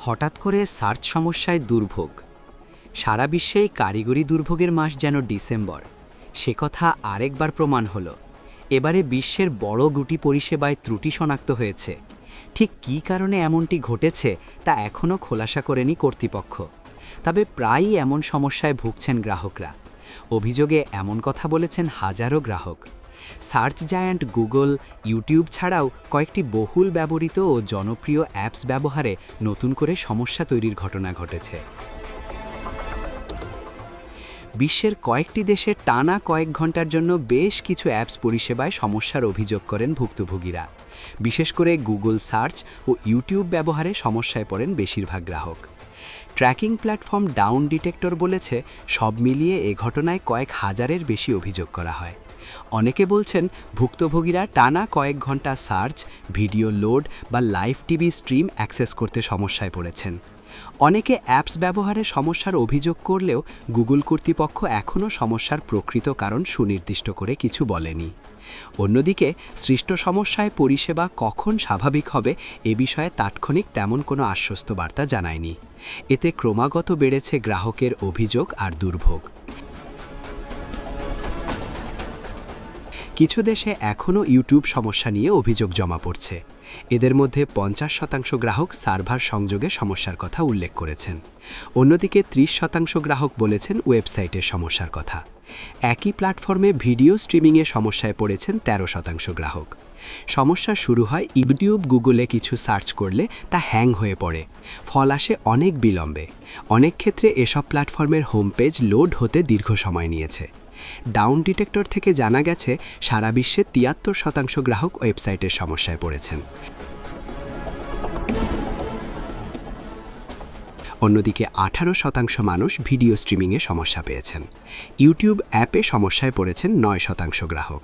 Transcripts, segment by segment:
হঠাৎ করে সার্চ সমস্যায় দুর্ভোগ। সারা বিশ্বেই কারিগরি দুর্ভোগের মাস যেন ডিসেম্বর। সে কথা আরেকবার প্রমাণ হলো। এবারে বিশ্বের বড় দুটি পরিষেবায় ত্রুটি শনাক্ত হয়েছে। ঠিক কী কারণে এমনটি ঘটেছে তা এখনও খোলাসা করেনি কর্তৃপক্ষ। তবে প্রায়ই এমন সমস্যায় ভুগছেন গ্রাহকরা। অভিযোগে এমন কথা বলেছেন হাজারো গ্রাহক। সার্চ জায়ান্ট গুগল, ইউটিউব ছাড়াও কয়েকটি বহুল ব্যবহৃত ও জনপ্রিয় অ্যাপস ব্যবহারে নতুন করে সমস্যা তৈরির ঘটনা ঘটেছে। বিশ্বের কয়েকটি দেশে টানা কয়েক ঘন্টার জন্য বেশ কিছু অ্যাপস পরিষেবায় সমস্যার অভিযোগ করেন ভুক্তভোগীরা। বিশেষ করে গুগল সার্চ ও ইউটিউব ব্যবহারে সমস্যায় পড়েন বেশিরভাগ গ্রাহক। ট্র্যাকিং প্ল্যাটফর্ম ডাউন ডিটেক্টর বলেছে, সব মিলিয়ে এ ঘটনায় কয়েক হাজারের বেশি অভিযোগ করা হয়। অনেকে বলছেন, ভুক্তভোগীরা টানা কয়েক ঘন্টা সার্চ, ভিডিও লোড বা লাইভ টিভি স্ট্রিম অ্যাক্সেস করতে সমস্যায় পড়েছেন। অনেকে অ্যাপস ব্যবহারে সমস্যার অভিযোগ করলেও গুগল কর্তৃপক্ষ এখনও সমস্যার প্রকৃত কারণ সুনির্দিষ্ট করে কিছু বলেনি। অন্যদিকে সৃষ্ট সমস্যায় পরিষেবা কখন স্বাভাবিক হবে এ বিষয়ে তাৎক্ষণিক তেমন কোনো আশ্বস্ত বার্তা জানায়নি। এতে ক্রমাগত বেড়েছে গ্রাহকের অভিযোগ আর দুর্ভোগ। কিছু দেশে এখনও ইউটিউব সমস্যা নিয়ে অভিযোগ জমা পড়ছে। এদের মধ্যে 50% গ্রাহক সার্ভার সংযোগে সমস্যার কথা উল্লেখ করেছেন। অন্যদিকে 30% গ্রাহক বলেছেন ওয়েবসাইটের সমস্যার কথা। একই প্ল্যাটফর্মে ভিডিও স্ট্রিমিংয়ে সমস্যায় পড়েছেন 13% গ্রাহক। সমস্যা শুরু হয় ইউটিউব, গুগলে কিছু সার্চ করলে তা হ্যাং হয়ে পড়ে, ফল আসে অনেক বিলম্বে। অনেক ক্ষেত্রে এসব প্ল্যাটফর্মের হোম পেজ লোড হতে দীর্ঘ সময় নিয়েছে। ডাউন ডিটেক্টর থেকে জানা গেছে, সারা বিশ্বে 73% গ্রাহক ওয়েবসাইটের সমস্যায় পড়েছেন। অন্যদিকে 18% মানুষ ভিডিও স্ট্রিমিংয়ে সমস্যা পেয়েছেন। ইউটিউব অ্যাপে সমস্যায় পড়েছেন 9% গ্রাহক।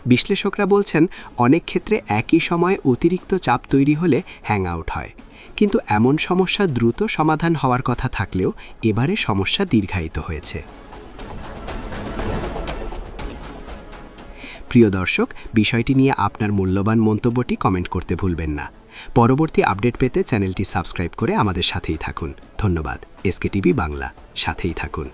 বিশ্লেষকরা বলছেন, অনেক ক্ষেত্রে একই সময়ে অতিরিক্ত চাপ তৈরি হলে হ্যাং আউট হয়। কিন্তু এমন সমস্যা দ্রুত সমাধান হওয়ার কথা থাকলেও এবারে সমস্যা দীর্ঘায়িত হয়েছে। প্রিয় দর্শক, বিষয়টি নিয়ে আপনার মূল্যবান মন্তব্যটি কমেন্ট করতে ভুলবেন না। পরবর্তী আপডেট পেতে চ্যানেলটি সাবস্ক্রাইব করে আমাদের সাথেই থাকুন। ধন্যবাদ। এসকে টিভি বাংলা, সাথেই থাকুন।